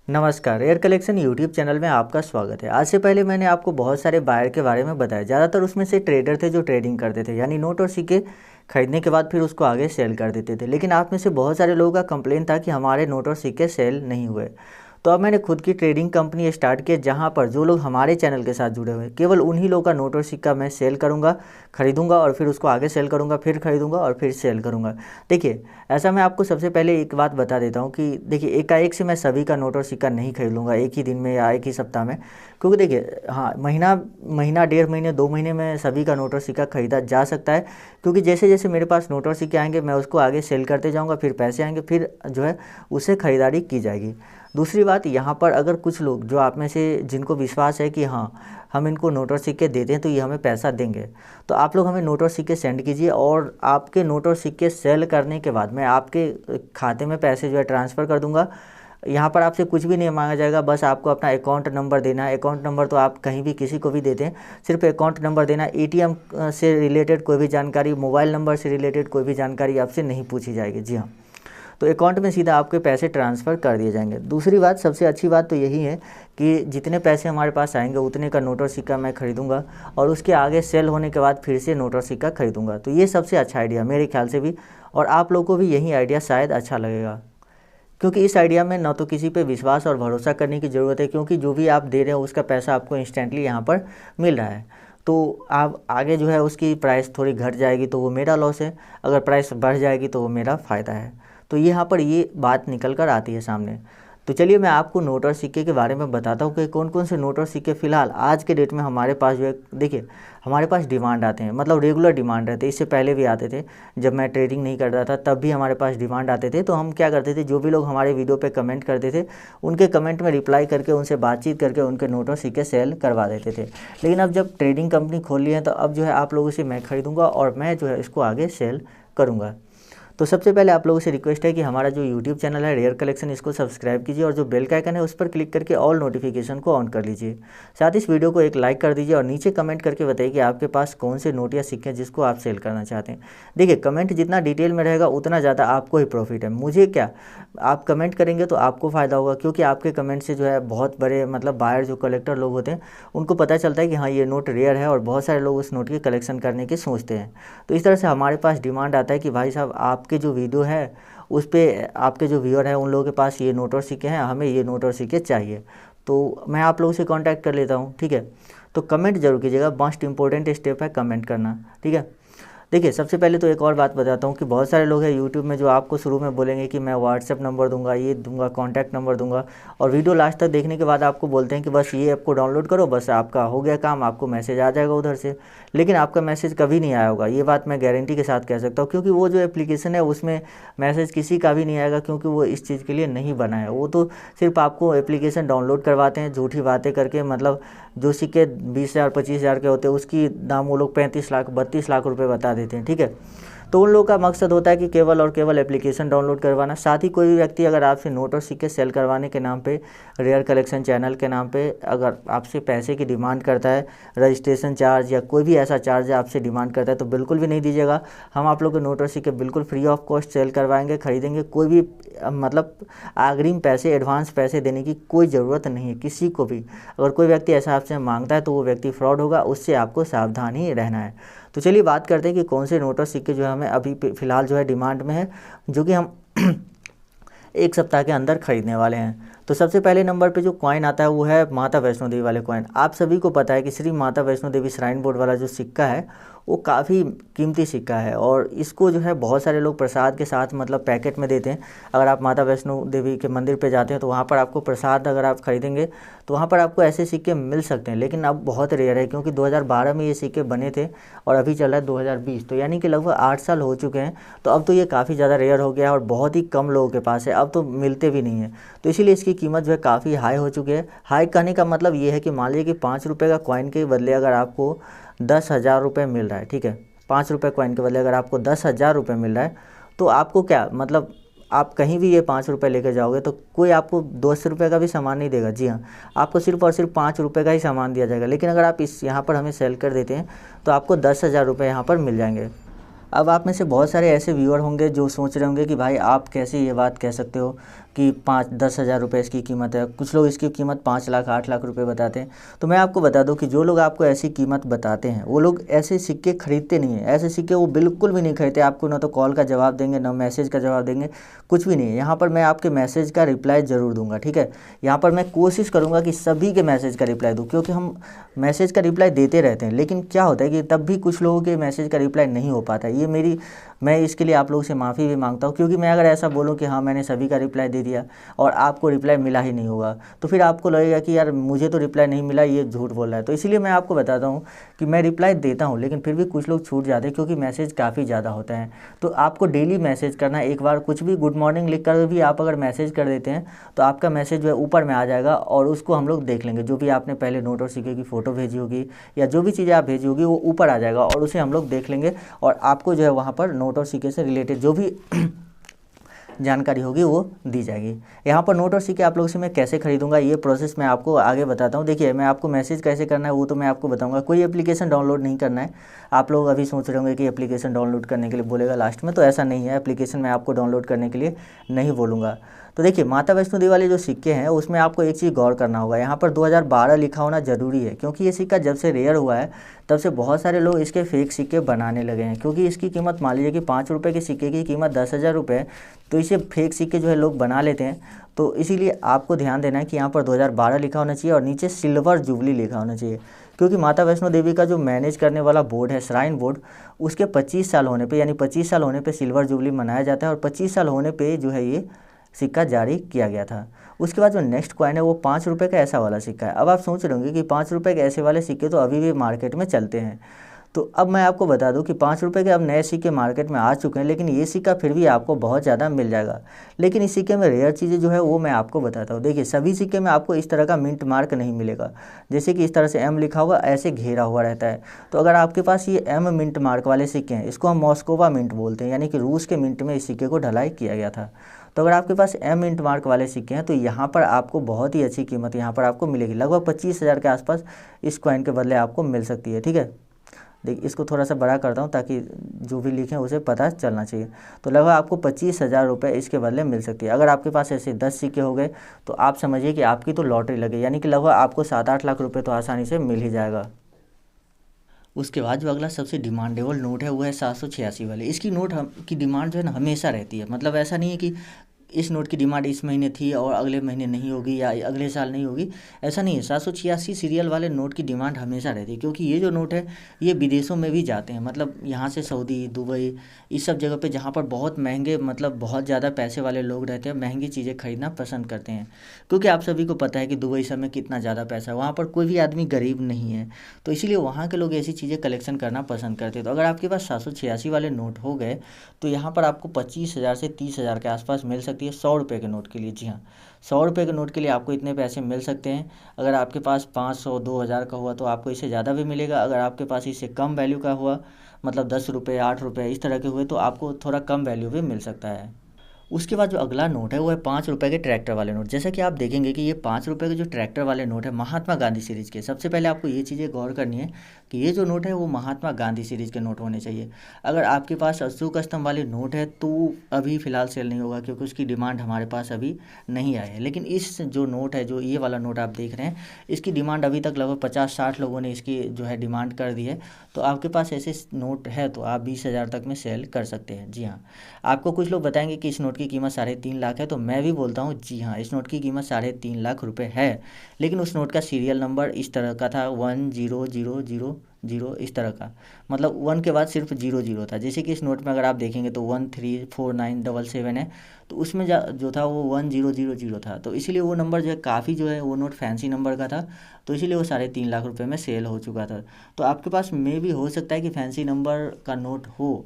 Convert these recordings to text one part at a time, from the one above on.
नमस्कार, air collection YouTube channel में आपका स्वागत है। आज से पहले मैंने आपको बहुत सारे बायर के बारे में बताया। ज़्यादातर उसमें से ट्रेडर थे जो ट्रेडिंग करते थे, यानी नोट और सिक्के खरीदने के बाद फिर उसको आगे सेल कर देते थे। लेकिन आप में से बहुत सारे लोगों का कंप्लेन था कि हमारे नोट और सिक्के सेल नहीं हुए। तो अब मैंने खुद की ट्रेडिंग कंपनी स्टार्ट की, जहाँ पर जो लोग हमारे चैनल के साथ जुड़े हुए हैं केवल उन्हीं लोगों का नोट और सिक्का मैं सेल करूँगा, खरीदूंगा और फिर उसको आगे सेल करूँगा, फिर खरीदूंगा और फिर सेल करूँगा। देखिए, ऐसा मैं आपको सबसे पहले एक बात बता देता हूँ कि देखिए, एकाएक से मैं सभी का नोट और सिक्का नहीं खरीद लूँगा एक ही दिन में या एक ही सप्ताह में। क्योंकि देखिए, हाँ, महीना 1.5 महीने 2 महीने में सभी का नोट और सिक्का खरीदा जा सकता है। क्योंकि जैसे जैसे मेरे पास नोट और सिक्के आएंगे मैं उसको आगे सेल करते जाऊँगा, फिर पैसे आएंगे, फिर जो है उससे ख़रीदारी की जाएगी। दूसरी बात, यहाँ पर अगर कुछ लोग जो आप में से जिनको विश्वास है कि हाँ, हम इनको नोट और सिक्के देते हैं तो ये हमें पैसा देंगे, तो आप लोग हमें नोट और सिक्के सेंड कीजिए और आपके नोट और सिक्के सेल करने के बाद मैं आपके खाते में पैसे जो है ट्रांसफ़र कर दूंगा। यहाँ पर आपसे कुछ भी नहीं मांगा जाएगा, बस आपको अपना अकाउंट नंबर देना है। अकाउंट नंबर तो आप कहीं भी किसी को भी देते हैं, सिर्फ अकाउंट नंबर देना। एटीएम से रिलेटेड कोई भी जानकारी, मोबाइल नंबर से रिलेटेड कोई भी जानकारी आपसे नहीं पूछी जाएगी। जी हाँ, तो अकाउंट में सीधा आपके पैसे ट्रांसफ़र कर दिए जाएंगे। दूसरी बात, सबसे अच्छी बात तो यही है कि जितने पैसे हमारे पास आएंगे उतने का नोट और सिक्का मैं खरीदूंगा और उसके आगे सेल होने के बाद फिर से नोट और सिक्का खरीदूंगा। तो ये सबसे अच्छा आइडिया मेरे ख्याल से भी, और आप लोगों को भी यही आइडिया शायद अच्छा लगेगा। क्योंकि इस आइडिया में ना तो किसी पे विश्वास और भरोसा करने की ज़रूरत है, क्योंकि जो भी आप दे रहे हो उसका पैसा आपको इंस्टेंटली यहाँ पर मिल रहा है। तो आप आगे जो है उसकी प्राइस थोड़ी घट जाएगी तो वो मेरा लॉस है, अगर प्राइस बढ़ जाएगी तो वो मेरा फ़ायदा है। तो यहाँ पर ये बात निकल कर आती है सामने। तो चलिए मैं आपको नोट और सिक्के के बारे में बताता हूँ कि कौन कौन से नोट और सिक्के फ़िलहाल आज के डेट में हमारे पास जो है। देखिए, हमारे पास डिमांड आते हैं, मतलब रेगुलर डिमांड रहते हैं। इससे पहले भी आते थे, जब मैं ट्रेडिंग नहीं कर रहा था तब भी हमारे पास डिमांड आते थे। तो हम क्या करते थे, जो भी लोग हमारे वीडियो पे कमेंट करते थे उनके कमेंट में रिप्लाई करके उनसे बातचीत करके उनके नोट और सिक्के सेल करवा देते थे। लेकिन अब जब ट्रेडिंग कंपनी खोल ली है तो अब जो है आप लोगों से मैं खरीदूँगा और मैं जो है इसको आगे सेल करूँगा। तो सबसे पहले आप लोगों से रिक्वेस्ट है कि हमारा जो यूट्यूब चैनल है रेयर कलेक्शन, इसको सब्सक्राइब कीजिए और जो बेल का आइकन है उस पर क्लिक करके ऑल नोटिफिकेशन को ऑन कर लीजिए। साथ ही इस वीडियो को एक लाइक कर दीजिए और नीचे कमेंट करके बताइए कि आपके पास कौन से नोट या सिक्के हैं जिसको आप सेल करना चाहते हैं। देखिए, कमेंट जितना डिटेल में रहेगा उतना ज़्यादा आपको ही प्रॉफिट है। मुझे क्या, आप कमेंट करेंगे तो आपको फ़ायदा होगा, क्योंकि आपके कमेंट से जो है बहुत बड़े मतलब बायर जो कलेक्टर लोग होते हैं उनको पता चलता है कि हाँ, ये नोट रेयर है और बहुत सारे लोग उस नोट की कलेक्शन करने की सोचते हैं। तो इस तरह से हमारे पास डिमांड आता है कि भाई साहब, आपके जो वीडियो है उस पर आपके जो व्यूअर हैं उन लोगों के पास ये नोट और सिक्के हैं, हमें ये नोट और सिक्के चाहिए। तो मैं आप लोगों से कांटेक्ट कर लेता हूँ, ठीक है। तो कमेंट जरूर कीजिएगा, मोस्ट इंपॉर्टेंट स्टेप है कमेंट करना, ठीक है। देखिए, सबसे पहले तो एक और बात बताता हूँ कि बहुत सारे लोग हैं यूट्यूब में जो आपको शुरू में बोलेंगे कि मैं व्हाट्सएप नंबर दूंगा, ये दूंगा, कॉन्टैक्ट नंबर दूंगा, और वीडियो लास्ट तक देखने के बाद आपको बोलते हैं कि बस ये ऐप को डाउनलोड करो, बस आपका हो गया काम, आपको मैसेज आ जाएगा उधर से। लेकिन आपका मैसेज कभी नहीं आया होगा, ये बात मैं गारंटी के साथ कह सकता हूँ, क्योंकि वो जो एप्लीकेशन है उसमें मैसेज किसी का भी नहीं आएगा, क्योंकि वो इस चीज़ के लिए नहीं बना है। वो तो सिर्फ आपको एप्लीकेशन डाउनलोड करवाते हैं झूठी बातें करके, मतलब जो सिक्के 20,000 25,000 के होते हैं उसकी दाम वो लोग 35 लाख 32 लाख रुपए बता देते हैं, ठीक है। तो उन लोगों का मकसद होता है कि केवल और केवल एप्लीकेशन डाउनलोड करवाना। साथ ही कोई भी व्यक्ति अगर आपसे नोट और सिक्के सेल करवाने के नाम पे, रेयर कलेक्शन चैनल के नाम पे अगर आपसे पैसे की डिमांड करता है, रजिस्ट्रेशन चार्ज या कोई भी ऐसा चार्ज आपसे डिमांड करता है, तो बिल्कुल भी नहीं दीजिएगा। हम आप लोग के नोट और सिक्के बिल्कुल फ्री ऑफ कॉस्ट सेल करवाएंगे, खरीदेंगे। कोई भी मतलब अग्रिम पैसे, एडवांस पैसे देने की कोई ज़रूरत नहीं है किसी को भी। अगर कोई व्यक्ति ऐसा आपसे मांगता है तो वो व्यक्ति फ्रॉड होगा, उससे आपको सावधान ही रहना है। तो चलिए बात करते हैं कि कौन से नोट और सिक्के जो है हमें अभी फ़िलहाल जो है डिमांड में है, जो कि हम एक सप्ताह के अंदर खरीदने वाले हैं। तो सबसे पहले नंबर पे जो कॉइन आता है वो है माता वैष्णो देवी वाले कॉइन। आप सभी को पता है कि श्री माता वैष्णो देवी श्राइन बोर्ड वाला जो सिक्का है वो काफ़ी कीमती सिक्का है, और इसको जो है बहुत सारे लोग प्रसाद के साथ मतलब पैकेट में देते हैं। अगर आप माता वैष्णो देवी के मंदिर पे जाते हैं तो वहाँ पर आपको प्रसाद अगर आप खरीदेंगे तो वहाँ पर आपको ऐसे सिक्के मिल सकते हैं, लेकिन अब बहुत रेयर है, क्योंकि 2012 में ये सिक्के बने थे और अभी चल रहा है 2020, तो यानी कि लगभग 8 साल हो चुके हैं। तो अब तो ये काफ़ी ज़्यादा रेयर हो गया है और बहुत ही कम लोगों के पास है, अब तो मिलते भी नहीं है। तो इसीलिए इसकी कीमत जो है काफ़ी हाई हो चुकी है। हाई कहने का मतलब ये है कि मान लीजिए कि 5 रुपये का कॉइन के बदले अगर आपको 10,000 रुपये मिल रहा है, ठीक है, 5 रुपये कॉइन के बदले अगर आपको 10,000 रुपये मिल रहा है, तो आपको क्या मतलब आप कहीं भी ये 5 रुपये लेकर जाओगे तो कोई आपको 200 रुपये का भी सामान नहीं देगा। जी हाँ, आपको सिर्फ और सिर्फ 5 रुपये का ही सामान दिया जाएगा। लेकिन अगर आप इस यहाँ पर हमें सेल कर देते हैं तो आपको 10,000 रुपये यहाँ पर मिल जाएंगे। अब आप में से बहुत सारे ऐसे व्यूअर होंगे जो सोच रहे होंगे कि भाई आप कैसे ये बात कह सकते हो, कि 5-10 हज़ार रुपये इसकी कीमत है, कुछ लोग इसकी कीमत 5 लाख 8 लाख रुपए बताते हैं। तो मैं आपको बता दूं कि जो लोग आपको ऐसी कीमत बताते हैं वो लोग ऐसे सिक्के खरीदते नहीं हैं। ऐसे सिक्के वो बिल्कुल भी नहीं खरीदते। आपको ना तो कॉल का जवाब देंगे, ना मैसेज का जवाब देंगे, कुछ भी नहीं है। यहाँ पर मैं आपके मैसेज का रिप्लाई ज़रूर दूंगा, ठीक है। यहाँ पर मैं कोशिश करूँगा कि सभी के मैसेज का रिप्लाई दूँ, क्योंकि हम मैसेज का रिप्लाई देते रहते हैं, लेकिन क्या होता है कि तब भी कुछ लोगों के मैसेज का रिप्लाई नहीं हो पाता है। मैं इसके लिए आप लोगों से माफ़ी भी मांगता हूँ, क्योंकि मैं अगर ऐसा बोलूँ कि हाँ मैंने सभी का रिप्लाई दे दिया और आपको रिप्लाई मिला ही नहीं होगा, तो फिर आपको लगेगा कि यार मुझे तो रिप्लाई नहीं मिला, ये झूठ बोल रहा है। तो इसीलिए मैं आपको बताता हूँ कि मैं रिप्लाई देता हूँ, लेकिन फिर भी कुछ लोग छूट जाते हैं, क्योंकि मैसेज काफ़ी ज़्यादा होता है। तो आपको डेली मैसेज करना, एक बार कुछ भी गुड मॉर्निंग लिख कर भी आप अगर मैसेज कर देते हैं तो आपका मैसेज जो है ऊपर में आ जाएगा और उसको हम लोग देख लेंगे। जो भी आपने पहले नोट और सिक्के की फ़ोटो भेजी होगी या जो भी चीज़ें आप भेजी होगी वो ऊपर आ जाएगा और उसे हम लोग देख लेंगे और आपको जो है वहाँ पर नोट और सिक्के से रिलेटेड जो भी जानकारी होगी वो दी जाएगी। यहाँ पर नोट और सिक्के आप लोगों से मैं कैसे खरीदूंगा ये प्रोसेस मैं आपको आगे बताता हूँ। देखिए, मैं आपको मैसेज कैसे करना है वो तो मैं आपको बताऊंगा। कोई एप्लीकेशन डाउनलोड नहीं करना है। आप लोग अभी सोच रहे होंगे कि एप्लीकेशन डाउनलोड करने के लिए बोलेगा लास्ट में, तो ऐसा नहीं है। एप्लीकेशन मैं आपको डाउनलोड करने के लिए नहीं बोलूँगा। तो देखिए, माता वैष्णो देवी वाले जो सिक्के हैं उसमें आपको एक चीज़ गौर करना होगा। यहाँ पर 2012 लिखा होना ज़रूरी है, क्योंकि ये सिक्का जब से रेयर हुआ है तब से बहुत सारे लोग इसके फेक सिक्के बनाने लगे हैं। क्योंकि इसकी कीमत मान लीजिए कि 5 रुपये के सिक्के की कीमत 10,000 रुपये है, तो इसे फेक सिक्के जो है लोग बना लेते हैं। तो इसीलिए आपको ध्यान देना है कि यहाँ पर 2012 लिखा होना चाहिए और नीचे सिल्वर जुबली लिखा होना चाहिए। क्योंकि माता वैष्णो देवी का जो मैनेज करने वाला बोर्ड है, श्राइन बोर्ड, उसके 25 साल होने पे, यानी 25 साल होने पे सिल्वर जुबली मनाया जाता है और 25 साल होने पे जो है ये सिक्का जारी किया गया था। उसके बाद जो नेक्स्ट कॉइन है वो 5 रुपये का ऐसा वाला सिक्का है। अब आप सोच रहे होंगे कि 5 रुपये के ऐसे वाले सिक्के तो अभी भी मार्केट में चलते हैं। तो अब मैं आपको बता दूं कि 5 रुपये के अब नए सिक्के मार्केट में आ चुके हैं, लेकिन ये सिक्का फिर भी आपको बहुत ज़्यादा मिल जाएगा। लेकिन इस सिक्के में रेयर चीज़ें जो है वो मैं आपको बताता हूँ। देखिए, सभी सिक्के में आपको इस तरह का मिंट मार्क नहीं मिलेगा। जैसे कि इस तरह से एम लिखा होगा, ऐसे घेरा हुआ रहता है। तो अगर आपके पास ये एम मिंट मार्क वाले सिक्के हैं, इसको हम मॉस्कोवा मिंट बोलते हैं, यानी कि रूस के मिंट में इस सिक्के को ढलाई किया गया था। तो अगर आपके पास एम मिंट मार्क वाले सिक्के हैं तो यहाँ पर आपको बहुत ही अच्छी कीमत यहाँ पर आपको मिलेगी। लगभग 25,000 के आसपास इस कॉइन के बदले आपको मिल सकती है, ठीक है। देखिए, इसको थोड़ा सा बड़ा करता हूँ ताकि जो भी लिखें उसे पता चलना चाहिए। तो लगभग आपको 25,000 रुपये इसके बदले मिल सकती है। अगर आपके पास ऐसे 10 सिक्के हो गए तो आप समझिए कि आपकी तो लॉटरी लगे, यानी कि लगभग आपको 7-8 लाख रुपये तो आसानी से मिल ही जाएगा। उसके बाद जो अगला सबसे डिमांडेबल नोट है वो है 786 वाले। इसकी नोट की डिमांड जो है ना हमेशा रहती है। मतलब ऐसा नहीं है कि इस नोट की डिमांड इस महीने थी और अगले महीने नहीं होगी या अगले साल नहीं होगी, ऐसा नहीं है। 786 सीरियल वाले नोट की डिमांड हमेशा रहती है, क्योंकि ये जो नोट है ये विदेशों में भी जाते हैं। मतलब यहाँ से सऊदी, दुबई, इस सब जगह पे जहाँ पर बहुत महंगे, मतलब बहुत ज़्यादा पैसे वाले लोग रहते हैं, महंगी चीज़ें खरीदना पसंद करते हैं। क्योंकि आप सभी को पता है कि दुबई सब में कितना ज़्यादा पैसा है, वहाँ पर कोई भी आदमी गरीब नहीं है, तो इसीलिए वहाँ के लोग ऐसी चीज़ें कलेक्शन करना पसंद करते हैं। तो अगर आपके पास 786 वाले नोट हो गए तो यहाँ पर आपको 25,000 से 30,000 के आसपास मिल सकती है 100 रुपये के नोट के लिए। जी हाँ, 100 रुपये के नोट के लिए आपको इतने पैसे मिल सकते हैं। अगर आपके पास 500, 2,000 का हुआ तो आपको इससे ज़्यादा भी मिलेगा। अगर आपके पास इससे कम वैल्यू का हुआ, मतलब 10 रुपये, 8 रुपये इस तरह के हुए, तो आपको थोड़ा कम वैल्यू भी मिल सकता है। उसके बाद जो अगला नोट है वो है 5 रुपये के ट्रैक्टर वाले नोट। जैसा कि आप देखेंगे कि ये 5 रुपये के जो ट्रैक्टर वाले नोट है महात्मा गांधी सीरीज़ के। सबसे पहले आपको ये चीज़ें गौर करनी है कि ये जो नोट है वो महात्मा गांधी सीरीज़ के नोट होने चाहिए। अगर आपके पास अशोक स्तंभ वाले नोट है तो अभी फ़िलहाल सेल नहीं होगा, क्योंकि उसकी डिमांड हमारे पास अभी नहीं आई है। लेकिन इस जो नोट है, जो ये वाला नोट आप देख रहे हैं, इसकी डिमांड अभी तक लगभग 50-60 लोगों ने इसकी जो है डिमांड कर दी है। तो आपके पास ऐसे नोट है तो आप 20,000 तक में सेल कर सकते हैं। जी हाँ, आपको कुछ लोग बताएंगे कि इस नोट की कीमत 3.5 लाख है, तो मैं भी बोलता हूँ जी हाँ, इस नोट की कीमत 3.5 लाख रुपए है। लेकिन उस नोट का सीरियल नंबर इस तरह का था, 100000, इस तरह का, मतलब 1 के बाद सिर्फ 00 था। जैसे कि इस नोट में अगर आप देखेंगे तो 134977 है, तो उसमें जो था वो 1000 था। तो इसीलिए वो नंबर जो है काफ़ी जो है वो नोट फैंसी नंबर का था, तो इसीलिए वो 3.5 लाख रुपए में सेल हो चुका था। तो आपके पास में भी हो सकता है कि फैंसी नंबर का नोट हो,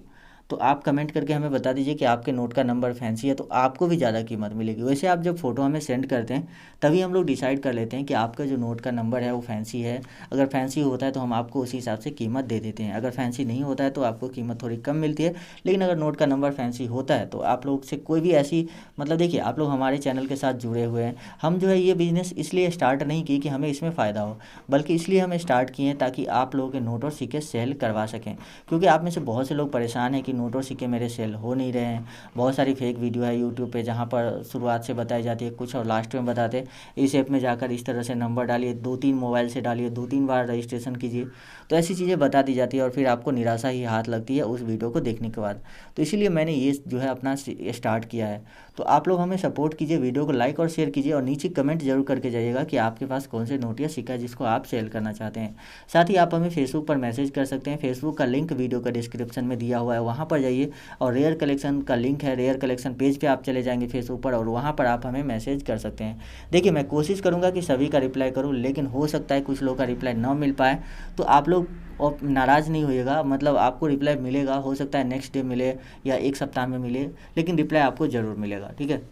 तो आप कमेंट करके हमें बता दीजिए कि आपके नोट का नंबर फैंसी है, तो आपको भी ज़्यादा कीमत मिलेगी। वैसे आप जब फ़ोटो हमें सेंड करते हैं तभी हम लोग डिसाइड कर लेते हैं कि आपका जो नोट का नंबर है वो फैंसी है। अगर फैंसी होता है तो हम आपको उसी हिसाब से कीमत दे देते हैं, अगर फैंसी नहीं होता है तो आपको कीमत थोड़ी कम मिलती है। लेकिन अगर नोट का नंबर फैंसी होता है तो आप लोग से कोई भी ऐसी, मतलब देखिए, आप लोग हमारे चैनल के साथ जुड़े हुए हैं। हम जो है ये बिज़नेस इसलिए स्टार्ट नहीं किए कि हमें इसमें फ़ायदा हो, बल्कि इसलिए हम स्टार्ट किए हैं ताकि आप लोगों के नोट और सिक्के सेल करवा सकें। क्योंकि आप में से बहुत से लोग परेशान हैं कि नोट और सिक्के मेरे सेल हो नहीं रहे हैं। बहुत सारी फेक वीडियो है यूट्यूब पे जहाँ पर शुरुआत से बताई जाती है कुछ और लास्ट में बताते इस ऐप में जाकर इस तरह से नंबर डालिए, 2-3 मोबाइल से डालिए, 2-3 बार रजिस्ट्रेशन कीजिए। तो ऐसी चीज़ें बता दी जाती है और फिर आपको निराशा ही हाथ लगती है उस वीडियो को देखने के बाद। तो इसीलिए मैंने ये जो है अपना स्टार्ट किया है। तो आप लोग हमें सपोर्ट कीजिए, वीडियो को लाइक और शेयर कीजिए और नीचे कमेंट जरूर करके जाइएगा कि आपके पास कौन से नोट या सिक्का है जिसको आप सेल करना चाहते हैं। साथ ही आप हमें फेसबुक पर मैसेज कर सकते हैं। फेसबुक का लिंक वीडियो का डिस्क्रिप्शन में दिया हुआ है, वहाँ पर जाइए और रेयर कलेक्शन का लिंक है, रेयर कलेक्शन पेज पे आप चले जाएंगे फेसबुक पर और वहाँ पर आप हमें मैसेज कर सकते हैं। देखिए मैं कोशिश करूँगा कि सभी का रिप्लाई करूँ, लेकिन हो सकता है कुछ लोग का रिप्लाई ना मिल पाए, तो आप लोग और नाराज़ नहीं होइएगा। मतलब आपको रिप्लाई मिलेगा, हो सकता है नेक्स्ट डे मिले या एक सप्ताह में मिले, लेकिन रिप्लाई आपको ज़रूर मिलेगा। ठीक है।